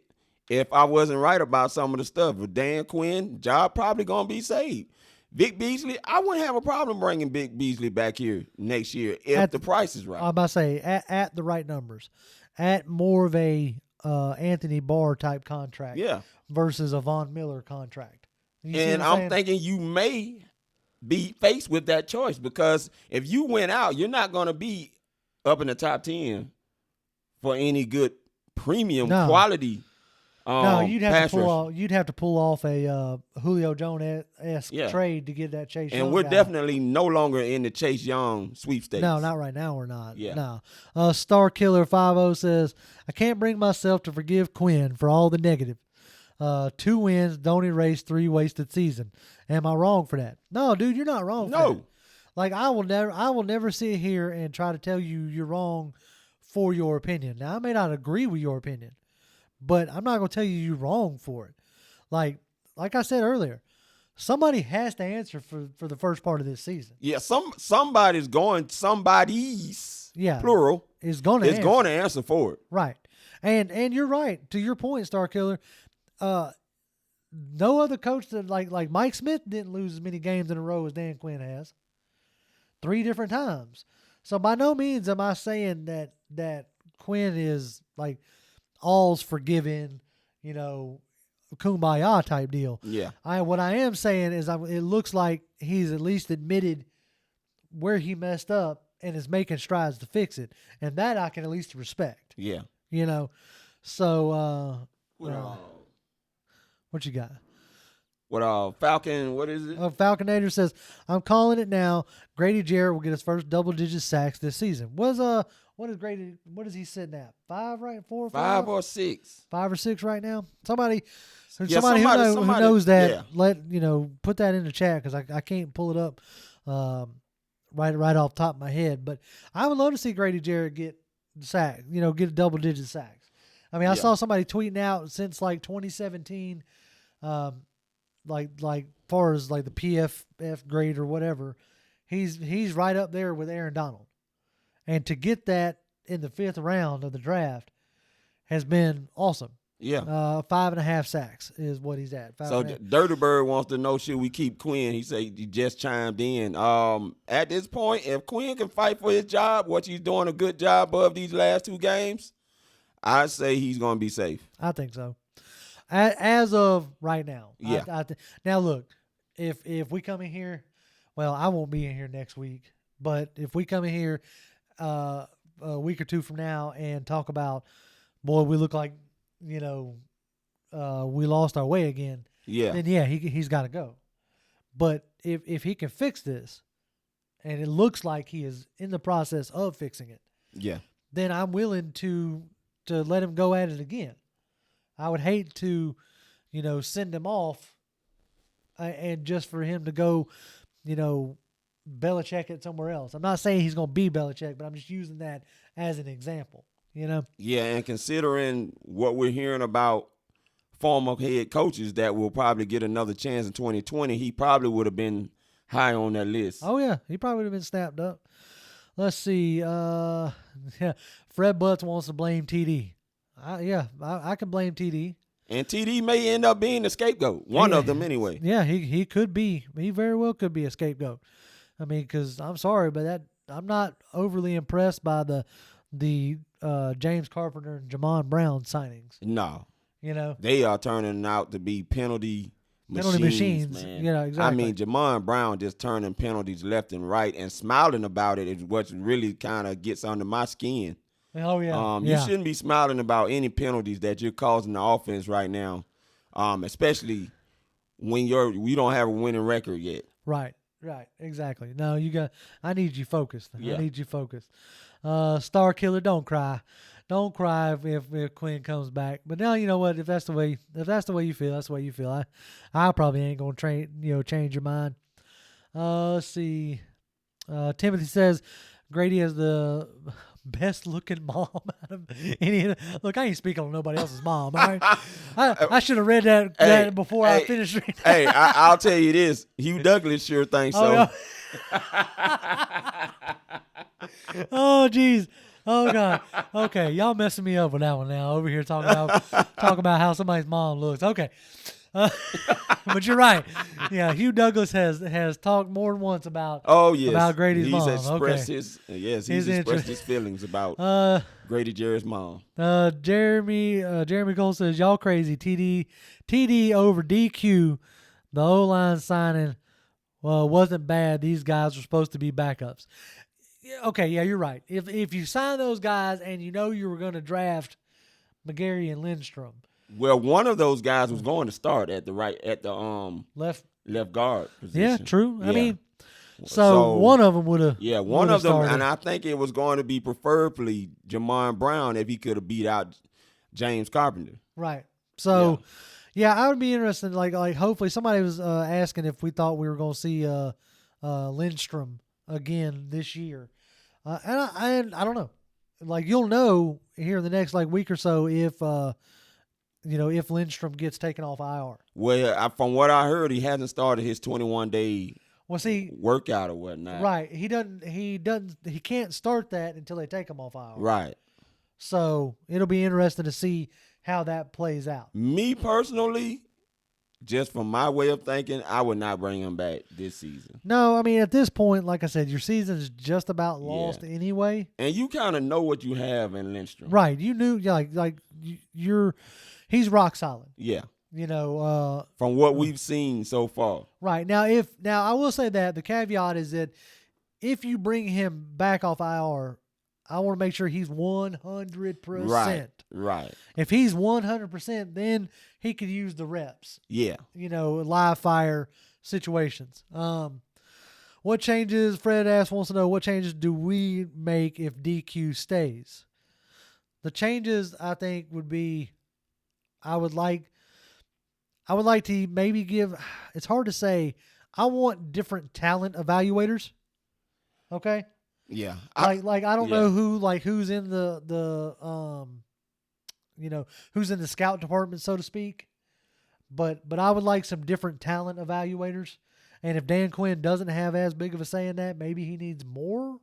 if I wasn't right about some of the stuff, with Dan Quinn, job probably going to be saved. Vic Beasley, I wouldn't have a problem bringing Vic Beasley back here next year if the price is right. I was about to say, at the right numbers, at more of a Anthony Barr type contract versus a Von Miller contract. And I'm thinking you may be faced with that choice because if you went out, you're not going to be up in the top 10 for any good premium No. quality. No, you'd have pass to pull rusher. off. You'd have to pull off a Julio Jones-esque Yeah. trade to get that Chase And Young we're guy. definitely no longer in the Chase Young sweepstakes. No, not right now. We're not. Yeah. No. Star Killer 50 says, I can't bring myself to forgive Quinn for all the negative. 2 wins don't erase 3 wasted seasons. Am I wrong for that? No, dude, you're not wrong. For that. No. Like I will never sit here and try to tell you you're wrong for your opinion. Now I may not agree with your opinion, but I'm not gonna tell you you're wrong for it. Like I said earlier, somebody has to answer for the first part of this season. Yeah, somebody's plural is going to answer for it. Right. And you're right. To your point, Star Killer, no other coach that like Mike Smith didn't lose as many games in a row as Dan Quinn has. 3 different times. So by no means am I saying that Quinn is like all's forgiven, kumbaya type deal. Yeah. What I am saying is it looks like he's at least admitted where he messed up and is making strides to fix it. And that I can at least respect. Yeah. So what you got? What Falcon, what is it? Falconator says, I'm calling it now. Grady Jarrett will get his first double-digit sacks this season. What is he sitting at? 5, right? 4 or 5? 5 or 6. 5 or 6 right now? Somebody who somebody knows that, yeah. put that in the chat because I can't pull it up right off the top of my head. But I would love to see Grady Jarrett get sacked, get double-digit sacks. I mean, I saw somebody tweeting out since like 2017, like far as like the PFF grade or whatever, he's right up there with Aaron Donald. And to get that in the 5th round of the draft has been awesome. Yeah. 5.5 sacks is what he's at. So Dirty Bird wants to know, should we keep Quinn? He said he just chimed in. At this point, if Quinn can fight for his job, what he's doing a good job of these last 2 games, I'd say he's going to be safe. I think so. As of right now. Yeah. Now, look, if we come in here, well, I won't be in here next week, but if we come in here a week or 2 from now and talk about, boy, we look like, we lost our way again, then, yeah, he's got to go. But if he can fix this, and it looks like he is in the process of fixing it, yeah, then I'm willing to let him go at it again. I would hate to, send him off and just for him to go, Belichick it somewhere else. I'm not saying he's going to be Belichick, but I'm just using that as an example, Yeah, and considering what we're hearing about former head coaches that will probably get another chance in 2020, he probably would have been high on that list. Oh, yeah. He probably would have been snapped up. Let's see. Fred Butts wants to blame TD. I can blame TD. And TD may end up being the scapegoat. One of them anyway. Yeah, he could be. He very well could be a scapegoat. I mean, because I'm sorry, but I'm not overly impressed by the James Carpenter and Jamon Brown signings. No. You they are turning out to be penalty machines, man. Exactly. I mean, Jamon Brown just turning penalties left and right and smiling about it is what really kind of gets under my skin. Oh, yeah. You shouldn't be smiling about any penalties that you're causing the offense right now, especially when you don't have a winning record yet. Right, exactly. No, I need you focused. Yeah. I need you focused. Star Killer, don't cry. Don't cry if Quinn comes back. But now you know what? If that's the way you feel, that's the way you feel. I probably ain't gonna change your mind. Let's see. Timothy says Grady has the best looking mom out of any. Look, I ain't speaking on nobody else's mom. All right? I should have read that before I finished reading. Hey, I'll tell you this: Hugh Douglas sure thinks so. Yeah. Oh, geez. Oh, God. Okay, y'all messing me up with that one now. Over here talking about how somebody's mom looks. Okay. But you're right. Yeah, Hugh Douglas has talked more than once about about Grady's mom. He's expressed his feelings about Grady Jarrett's mom. Jeremy Cole says, y'all crazy. TD over DQ. The O-line signing wasn't bad. These guys were supposed to be backups. Okay, yeah, you're right. If you sign those guys and you were going to draft McGarry and Lindstrom, well, one of those guys was going to start at the left guard position. Yeah, true. Yeah. I mean, so one of them would have. Yeah, one of them, and I think it was going to be preferably Jamon Brown if he could have beat out James Carpenter. Right. So, yeah, I would be interested. Like hopefully somebody was asking if we thought we were going to see Lindstrom again this year, and I don't know. Like you'll know here in the next week or so if if Lindstrom gets taken off IR. Well, from what I heard, he hasn't started his 21-day workout or whatnot. Right. He can't start that until they take him off IR. Right. So it'll be interesting to see how that plays out. Me personally, just from my way of thinking, I would not bring him back this season. No, I mean, at this point, like I said, your season is just about lost anyway. And you kind of know what you have in Lindstrom. Right. You knew, he's rock solid. Yeah. From what we've seen so far. Right. Now I will say that the caveat is that if you bring him back off IR, I want to make sure he's 100%. Right. If he's 100%, then he could use the reps. Yeah. Live fire situations. What changes, Fred wants to know, what changes do we make if DQ stays? The changes, I think, would be, I would like to maybe give, it's hard to say, I want different talent evaluators. Okay? Yeah. I don't know who's in who's in the scout department, so to speak. But I would like some different talent evaluators. And if Dan Quinn doesn't have as big of a say in that, maybe he needs more.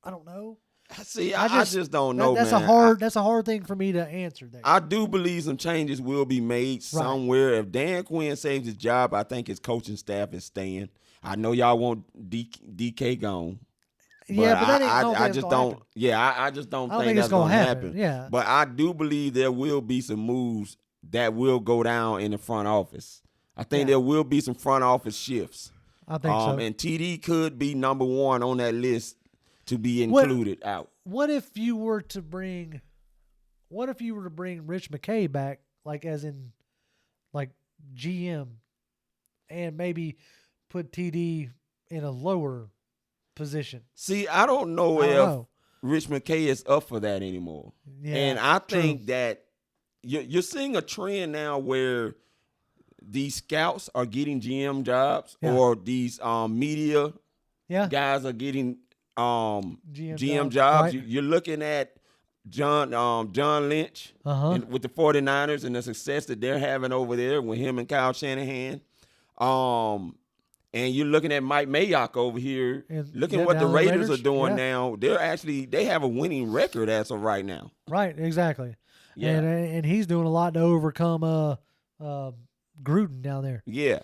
I don't know. See, I just don't know, that's man. That's a hard thing for me to answer there. I do believe some changes will be made somewhere. If Dan Quinn saves his job, I think his coaching staff is staying. I know y'all want DK gone. Yeah, but I just don't. Happen. Yeah, I just don't think that's that's going to happen. Yeah, but I do believe there will be some moves that will go down in the front office. I think there will be some front office shifts. I think so. And TD could be number one on that list to be included out. What if you were to bring Rich McKay back, as in GM, and maybe put TD in a lower position? See, I don't know if Rich McKay is up for that anymore. Yeah, and I think that you're seeing a trend now where these scouts are getting GM jobs or these media guys are getting GM jobs. Right. You're looking at John Lynch with the 49ers and the success that they're having over there with him and Kyle Shanahan. And you're looking at Mike Mayock over here. Looking what the Raiders are doing now. They have a winning record as of right now. Right, exactly. Yeah. And he's doing a lot to overcome Gruden down there. Yeah.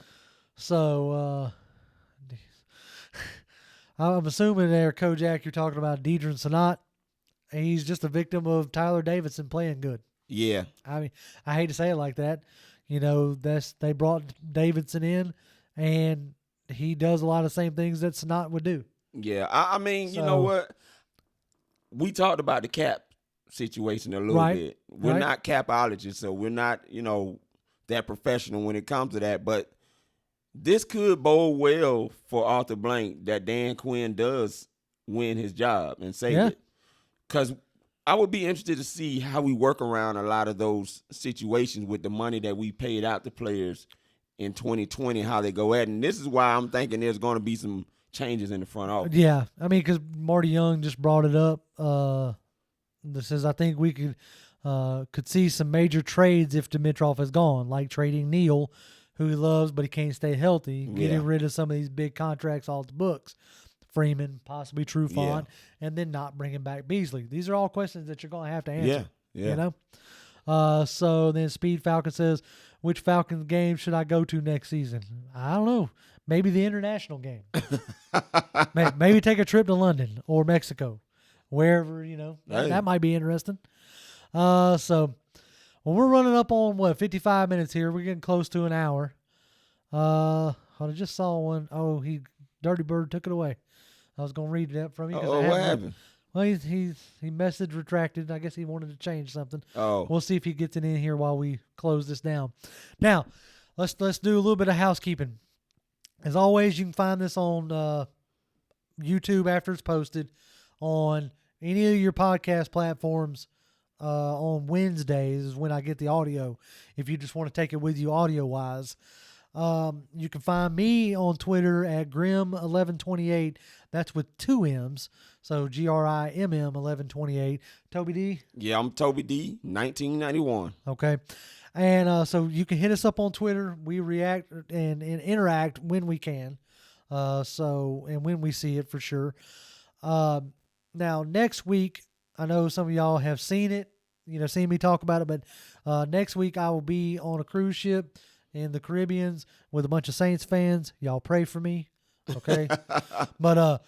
So I'm assuming there, Kojak, you're talking about Deidre Sanat. He's just a victim of Tyler Davidson playing good. Yeah. I mean, I hate to say it like that. They brought Davidson in, and he does a lot of the same things that Sanat would do. Yeah. I mean, you know what? We talked about the cap situation a little bit. We're not capologists, so we're not, that professional when it comes to that. But this could bode well for Arthur Blank that Dan Quinn does win his job and save it. Because I would be interested to see how we work around a lot of those situations with the money that we paid out to players in 2020, how they go at it. And this is why I'm thinking there's going to be some changes in the front office. Yeah. I mean, because Marty Young just brought it up. This says, I think we could see some major trades if Dimitroff is gone, like trading Neal, who he loves, but he can't stay healthy, getting rid of some of these big contracts off the books. Freeman, possibly Trufant, and then not bringing back Beasley. These are all questions that you're going to have to answer. Yeah. So then Speed Falcon says, which Falcons game should I go to next season? I don't know. Maybe the international game. Maybe take a trip to London or Mexico, wherever, that might be interesting. We're running up on 55 minutes here. We're getting close to an hour. I just saw one. Oh, Dirty Bird took it away. I was gonna read that from you. 'Cause I Oh, haven't what read- happened? Well, he messaged retracted. I guess he wanted to change something. Oh, We'll see if he gets it in here while we close this down. Now, let's do a little bit of housekeeping. As always, you can find this on YouTube after it's posted, on any of your podcast platforms. On Wednesdays is when I get the audio. If you just want to take it with you audio wise. You can find me on Twitter at Grim1128. That's with 2 M's. So GRIMM 1128. Toby D. yeah, I'm Toby D, 1991. Okay. And so you can hit us up on Twitter. We react and interact when we can. And when we see it for sure. Now next week, I know some of y'all have seen it, seen me talk about it, but next week I will be on a cruise ship in the Caribbeans with a bunch of Saints fans. Y'all pray for me, okay? But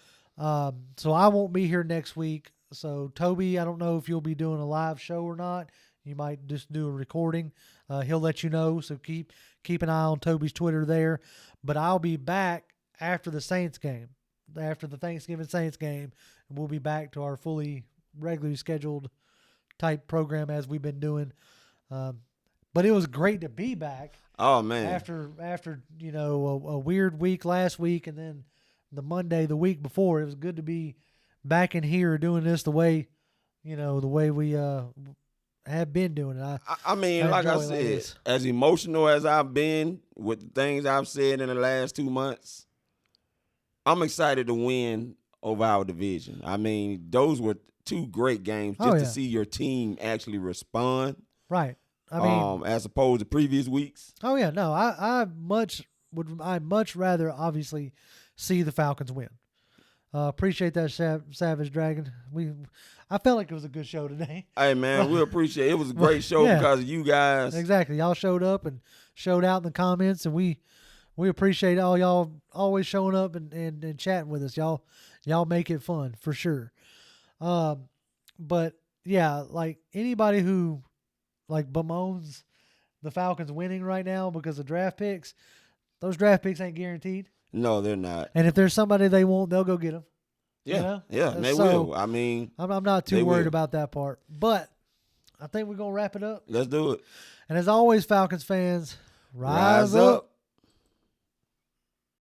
so I won't be here next week. So Toby, I don't know if you'll be doing a live show or not. You might just do a recording. He'll let you know. So keep an eye on Toby's Twitter there. But I'll be back after the Saints game, after the Thanksgiving Saints game. We'll be back to our fully regularly scheduled type program as we've been doing. But it was great to be back. Oh, man. After a weird week last week and then the Monday the week before, it was good to be back in here doing this the way we have been doing it. I mean, like I said, as emotional as I've been with the things I've said in the last 2 months, I'm excited to win over our division. I mean, those were 2 great games just to see your team actually respond. Right. I mean, as opposed to previous weeks. Oh yeah, no, I'd much rather obviously see the Falcons win. Appreciate that, Savage Dragon. I felt like it was a good show today. Hey man, we appreciate it. It was a great show because of you guys. Exactly, y'all showed up and showed out in the comments, and we appreciate all y'all always showing up and chatting with us. Y'all make it fun for sure. But yeah, like anybody who bemoans the Falcons winning right now because of draft picks, those draft picks ain't guaranteed. No, they're not. And if there's somebody they want, they'll go get them. Yeah, they will. I mean, I'm not too worried about that part. But I think we're going to wrap it up. Let's do it. And as always, Falcons fans, rise up.